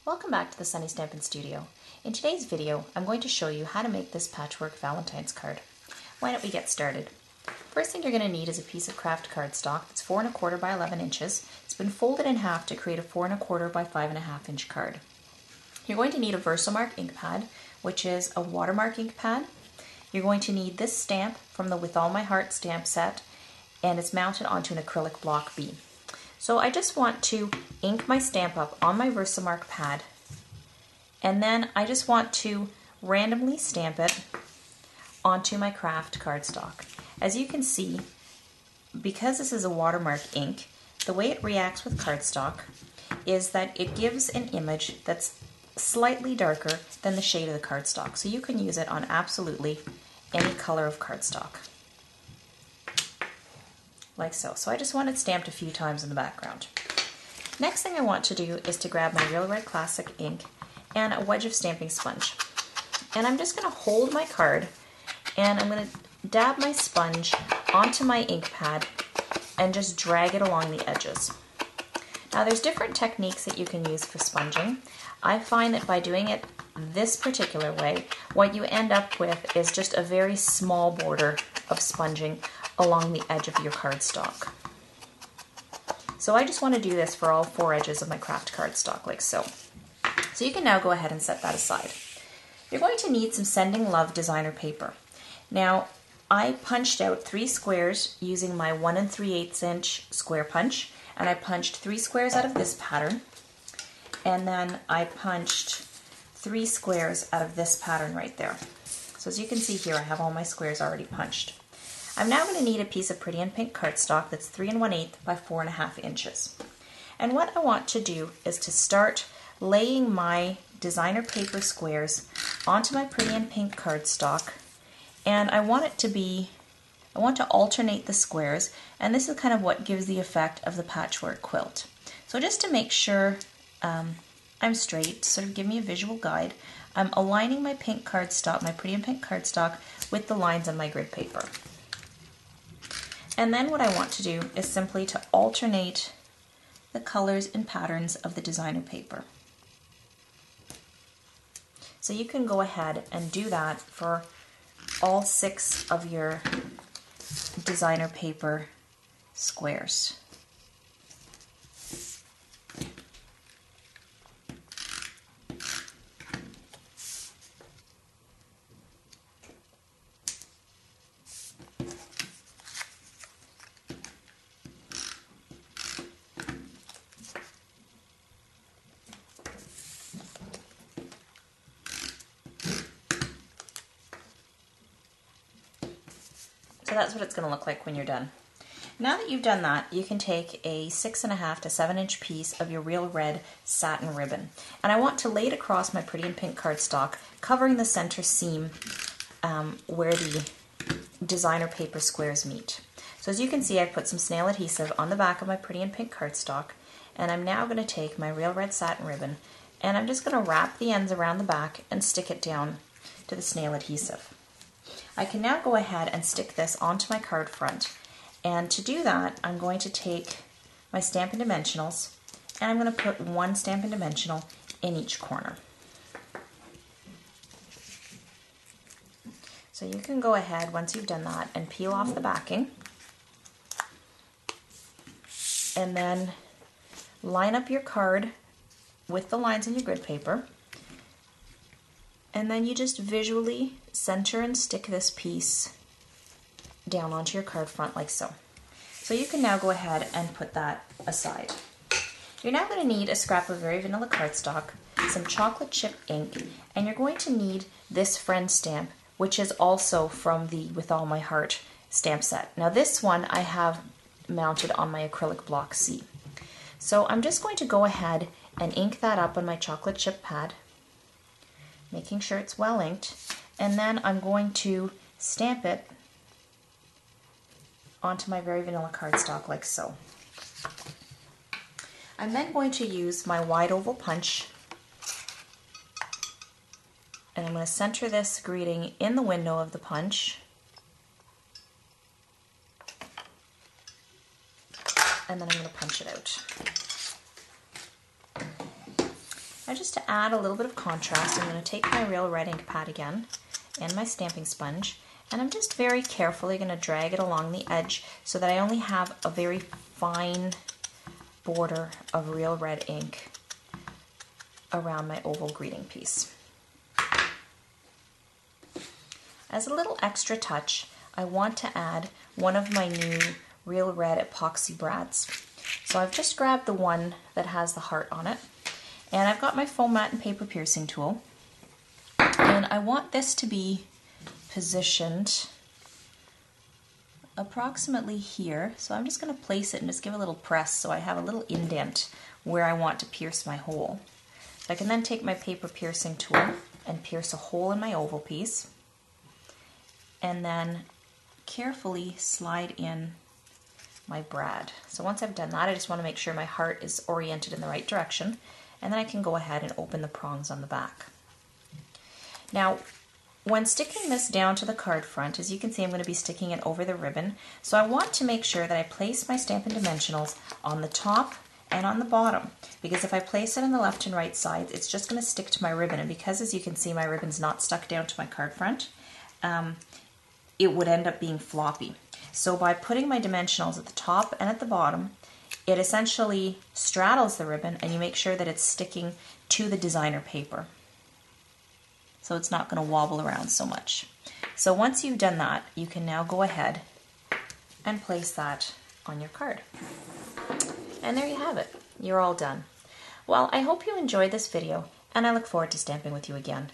Welcome back to the Sunny Stampin' Studio. In today's video, I'm going to show you how to make this patchwork Valentine's card. Why don't we get started? First thing you're going to need is a piece of craft cardstock that's 4 1/4 by 11 inches. It's been folded in half to create a 4 1/4 by 5.5 inch card. You're going to need a Versamark ink pad, which is a watermark ink pad. You're going to need this stamp from the With All My Heart stamp set, and it's mounted onto an acrylic block B. So I just want to ink my stamp up on my Versamark pad, and then I just want to randomly stamp it onto my craft cardstock. As you can see, because this is a watermark ink, the way it reacts with cardstock is that it gives an image that's slightly darker than the shade of the cardstock. So you can use it on absolutely any color of cardstock. Like so. So I just want it stamped a few times in the background. Next thing I want to do is to grab my Real Red Classic ink and a wedge of stamping sponge. And I'm just going to hold my card and I'm going to dab my sponge onto my ink pad and just drag it along the edges. Now there's different techniques that you can use for sponging. I find that by doing it this particular way, what you end up with is just a very small border of sponging along the edge of your cardstock. So I just want to do this for all 4 edges of my craft cardstock, like so. So you can now go ahead and set that aside. You're going to need some Sending Love designer paper. Now, I punched out 3 squares using my 1 3/8 inch square punch, and I punched 3 squares out of this pattern, and then I punched 3 squares out of this pattern right there. So as you can see here, I have all my squares already punched. I'm now going to need a piece of Pretty in Pink cardstock that's 3 1/8 by 4 1/2 inches. And what I want to do is to start laying my designer paper squares onto my Pretty in Pink cardstock, and I want to alternate the squares, and this is kind of what gives the effect of the patchwork quilt. So just to make sure I'm straight, sort of give me a visual guide, I'm aligning my pink cardstock, my Pretty in Pink cardstock, with the lines on my grid paper. And then what I want to do is simply to alternate the colors and patterns of the designer paper. So you can go ahead and do that for all 6 of your designer paper squares. So that's what it's going to look like when you're done. Now that you've done that, you can take a 6 1/2 to 7 inch piece of your Real Red satin ribbon, and I want to lay it across my Pretty in Pink cardstock, covering the center seam where the designer paper squares meet. So as you can see, I've put some snail adhesive on the back of my Pretty in Pink cardstock, and I'm now going to take my Real Red satin ribbon and I'm just going to wrap the ends around the back and stick it down to the snail adhesive. I can now go ahead and stick this onto my card front, and to do that I'm going to take my Stampin' Dimensionals and I'm going to put 1 Stampin' Dimensional in each corner. So you can go ahead once you've done that and peel off the backing, and then line up your card with the lines in your grid paper, and then you just visually center and stick this piece down onto your card front like so. So you can now go ahead and put that aside. You're now going to need a scrap of Very Vanilla cardstock, some chocolate chip ink, and you're going to need this friend stamp, which is also from the With All My Heart stamp set. Now this one I have mounted on my acrylic block C. So I'm just going to go ahead and ink that up on my chocolate chip pad, making sure it's well inked, and then I'm going to stamp it onto my Very Vanilla cardstock like so. I'm then going to use my wide oval punch, and I'm going to center this greeting in the window of the punch, and then I'm going to punch it out. Now just to add a little bit of contrast, I'm going to take my Real Red ink pad again and my stamping sponge, and I'm just very carefully going to drag it along the edge so that I only have a very fine border of Real Red ink around my oval greeting piece. As a little extra touch, I want to add one of my new Real Red epoxy brads. So I've just grabbed the one that has the heart on it, and I've got my foam mat and paper piercing tool, and I want this to be positioned approximately here. So I'm just going to place it and just give a little press so I have a little indent where I want to pierce my hole. So I can then take my paper piercing tool and pierce a hole in my oval piece, and then carefully slide in my brad. So once I've done that, I just want to make sure my heart is oriented in the right direction, and then I can go ahead and open the prongs on the back. Now, when sticking this down to the card front, as you can see, I'm going to be sticking it over the ribbon. So I want to make sure that I place my Stampin' Dimensionals on the top and on the bottom, because if I place it on the left and right sides, it's just going to stick to my ribbon, and because, as you can see, my ribbon's not stuck down to my card front, it would end up being floppy. So by putting my dimensionals at the top and at the bottom, it essentially straddles the ribbon, and you make sure that it's sticking to the designer paper, so it's not going to wobble around so much. So once you've done that, you can now go ahead and place that on your card. And there you have it. You're all done. Well, I hope you enjoyed this video, and I look forward to stamping with you again.